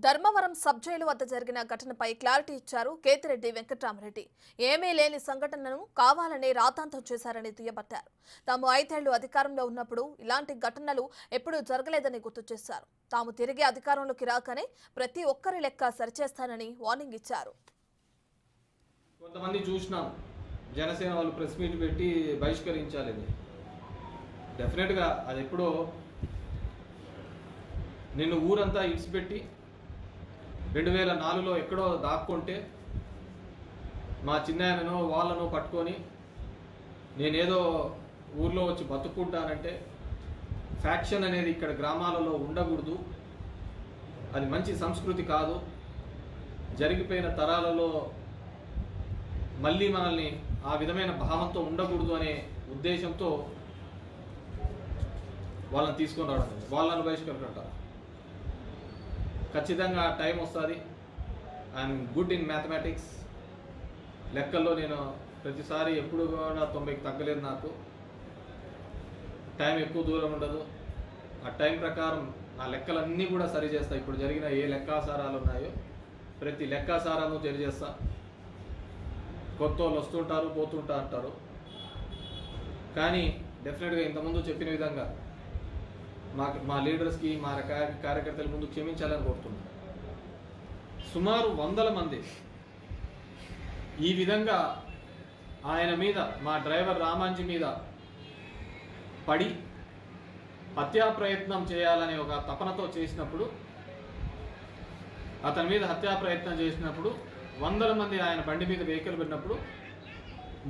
Dharmavaram sub jail వద్ద జరిగిన ఘటనపై క్లారిటీ ఇచ్చారు కేతిరెడ్డి వెంకట్రామరెడ్డి. ఏమీ లేని సంఘటనను కావాలనే రాతాంతం చేశారని దుయ్యబట్టారు. తాము 5 ఏళ్లు అధికారంలో ఉన్నప్పుడు ఇలాంటి ఘటనలు ఎప్పుడూ జరగలేదని గుర్తు చేశారు. తాము తిరిగి అధికారంలోకి రాకనే ప్రతి ఒక్కరి లెక్క సరిచేస్తానని వార్నింగ్ ఇచ్చారు. కొంతమంది చూసినాం, జనసేన వాళ్ళు ప్రెస్ మీట్ పెట్టి బహిష్కరించాలి. డెఫినెట్గా అది ఎప్పుడో నిన్ను ఊరంతా ఇడిచిపెట్టి 2004లో ఎక్కడో దాక్కుంటే మా చిన్నాయనను వాళ్ళను పట్టుకొని నేనేదో ఊర్లో వచ్చి బతుక్కుంటానంటే ఫ్యాక్షన్ అనేది ఇక్కడ గ్రామాలలో ఉండకూడదు, అది మంచి సంస్కృతి కాదు, జరిగిపోయిన తరాలలో మళ్ళీ మనల్ని ఆ విధమైన భావంతో ఉండకూడదు అనే ఉద్దేశంతో వాళ్ళని తీసుకొని రావడం, వాళ్ళని బహిష్కరించారు. ఖచ్చితంగా టైం వస్తుంది. ఐఎమ్ గుడ్ ఇన్ మ్యాథమెటిక్స్, లెక్కల్లో నేను ప్రతిసారి ఎప్పుడు కూడా 90కి తగ్గలేదు. నాకు టైం ఎక్కువ దూరం ఉండదు. ఆ టైం ప్రకారం నా లెక్కలన్నీ కూడా సరి చేస్తా. ఇప్పుడు జరిగిన ఏ లెక్కాసారాలు ఉన్నాయో ప్రతి లెక్కాసారాలను తెలియజేస్తా. కొత్త వాళ్ళు వస్తుంటారు, పోతుంటా అంటారు, కానీ డెఫినెట్గా ఇంతకుముందు చెప్పిన విధంగా మా లీడర్స్కి, మా కార్యకర్తల ముందు క్షమించాలని కోరుతున్నాను. సుమారు 100 మంది ఈ విధంగా ఆయన మీద, మా డ్రైవర్ రామాంజీ మీద పడి హత్యా ప్రయత్నం చేయాలనే ఒక తపనతో చేసినప్పుడు, అతని మీద హత్యా ప్రయత్నం చేసినప్పుడు 100 మంది ఆయన బండి మీద వెహికల్ పెట్టినప్పుడు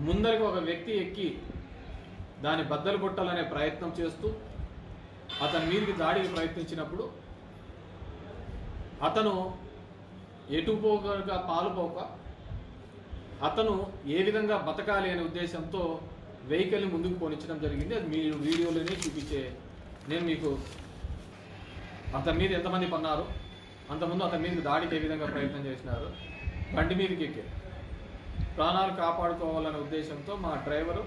ముందరికి ఒక వ్యక్తి ఎక్కి దాన్ని బద్దలు కొట్టాలనే ప్రయత్నం చేస్తూ అతని మీదకి దాడికి ప్రయత్నించినప్పుడు అతను ఎటుపోగా పాలుపోక అతను ఏ విధంగా బతకాలి అనే ఉద్దేశంతో వెహికల్ని ముందుకు పోనించడం జరిగింది. అది మీ వీడియోలోనే చూపించే నేను మీకు అతని మీద ఎంతమంది పన్నారు, అంతకుముందు అతని మీదకి దాడికి ఏ విధంగా ప్రయత్నం చేసినారు, బండి మీదకి ఎక్కి ప్రాణాలు కాపాడుకోవాలనే ఉద్దేశంతో మా డ్రైవరు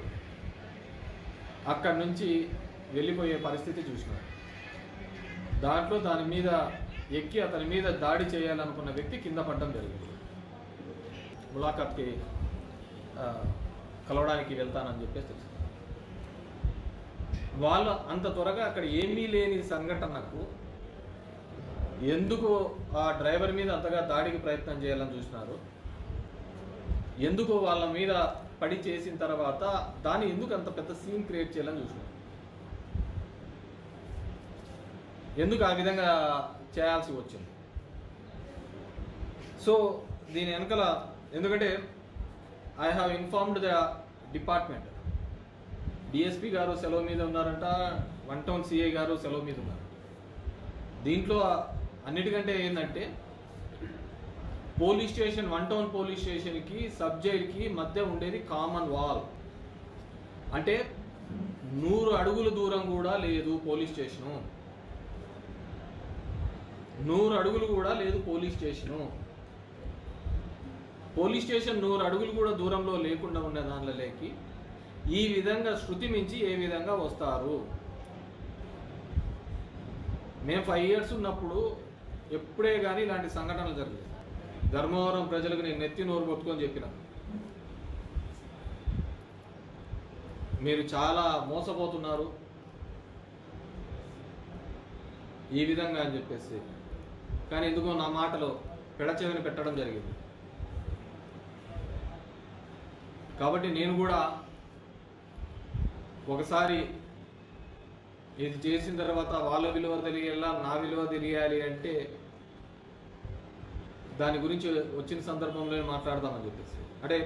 అక్కడి నుంచి వెళ్ళిపోయే పరిస్థితి చూసినారు. దాంట్లో దాని మీద ఎక్కి అతని మీద దాడి చేయాలనుకున్న వ్యక్తి కింద పడడం జరిగింది. ములాఖాత్కి కలవడానికి వెళ్తానని చెప్పేసి తెలుసు. వాళ్ళు అంత త్వరగా అక్కడ ఏమీ లేని సంఘటనకు ఎందుకు ఆ డ్రైవర్ మీద అంతగా దాడికి ప్రయత్నం చేయాలని చూసినారు, ఎందుకు వాళ్ళ మీద పడి చేసిన తర్వాత దాన్ని ఎందుకు అంత పెద్ద సీన్ క్రియేట్ చేయాలని చూసినారు, ఎందుకు ఆ విధంగా చేయాల్సి వచ్చింది. సో దీని వెనకాల ఎందుకంటే I have informed the department. DSP గారు సెలవు మీద ఉన్నారంట, 1 టౌన్ సిఐ గారు సెలవు మీద ఉన్నారు. దీంట్లో అన్నిటికంటే ఏంటంటే పోలీస్ స్టేషన్, 1 టౌన్ పోలీస్ స్టేషన్కి సబ్ జైలుకి మధ్య ఉండేది కామన్ వాల్. అంటే 100 అడుగుల దూరం కూడా లేదు పోలీస్ స్టేషను, 100 అడుగులు కూడా లేదు పోలీస్ స్టేషను. పోలీస్ స్టేషన్ 100 అడుగులు కూడా దూరంలో లేకుండా ఉన్న దానిలోకి ఈ విధంగా శృతి మించి ఏ విధంగా వస్తారు? మేము 5 ఇయర్స్ ఉన్నప్పుడు ఎప్పుడే కానీ ఇలాంటి సంఘటనలు జరగలేదు. ధర్మవరం ప్రజలకు నేను నెత్తి నోరు కొట్టుకొని చెప్పిన, మీరు చాలా మోసపోతున్నారు ఈ విధంగా అని చెప్పేసి. కానీ ఎందుకో నా మాటలో పెడచెవిని పెట్టడం జరిగింది. కాబట్టి నేను కూడా ఒకసారి ఇది చేసిన తర్వాత వాళ్ళ విలువ తెలియాలా, నా విలువ తెలియాలి అంటే దాని గురించి వచ్చిన సందర్భంలో మాట్లాడదామని చెప్పేసి. అంటే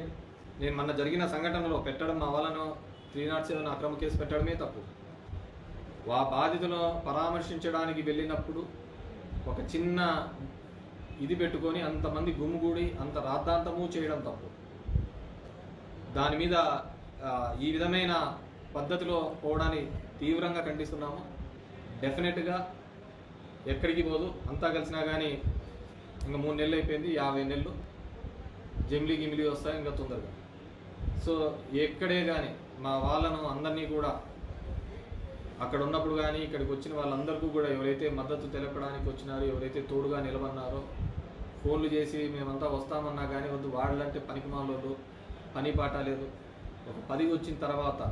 నేను మొన్న జరిగిన సంఘటనలో పెట్టడం, మా వాళ్ళను 307 అక్రమ కేసు పెట్టడమే తప్పు. బాధితులను పరామర్శించడానికి వెళ్ళినప్పుడు ఒక చిన్న ఇది పెట్టుకొని అంతమంది గుమ్ముగూడి అంత రాద్ధాంతము చేయడం తప్పు. దాని మీద ఈ విధమైన పద్ధతిలో పోవడాన్ని తీవ్రంగా ఖండిస్తున్నాము. డెఫినెట్గా ఎక్కడికి పోదు, అంతా కలిసినా కానీ ఇంకా 3 నెలలు అయిపోయింది, 50 నెలలు జమిలీ గిమిలీ వస్తాయి ఇంకా తొందరగా. సో ఎక్కడే కానీ మా వాళ్ళను అందరినీ కూడా అక్కడ ఉన్నప్పుడు కానీ ఇక్కడికి వచ్చిన వాళ్ళందరికీ కూడా ఎవరైతే మద్దతు తెలపడానికి వచ్చినారో, ఎవరైతే తోడుగా నిలబడినారో, ఫోన్లు చేసి మేమంతా వస్తామన్నా కానీ వద్దు, వాళ్ళంటే పనికిమాలోళ్ళు, పని పాట లేదు. ఒక పదవి వచ్చిన తర్వాత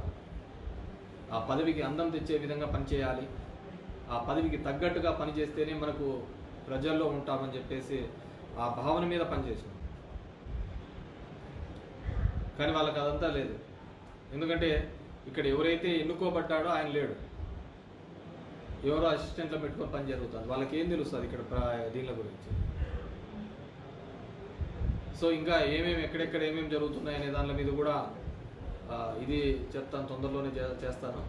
ఆ పదవికి అందం తెచ్చే విధంగా పనిచేయాలి, ఆ పదవికి తగ్గట్టుగా పనిచేస్తేనే మనకు ప్రజల్లో ఉంటామని చెప్పేసి ఆ భావన మీద పనిచేసినాం. కానీ వాళ్ళకి అదంతా లేదు. ఎందుకంటే ఇక్కడ ఎవరైతే ఎన్నుకోబడ్డాడో ఆయన లేడు, ఎవరో అసిస్టెంట్లో పెట్టుకొని పని జరుగుతుంది. వాళ్ళకి ఏం తెలుస్తుంది ఇక్కడ దీనిల గురించి? సో ఇంకా ఎక్కడెక్కడ ఏమేమి జరుగుతున్నాయి అనే దాని మీద కూడా ఇది చెప్తాను, తొందరలోనే చేస్తాను.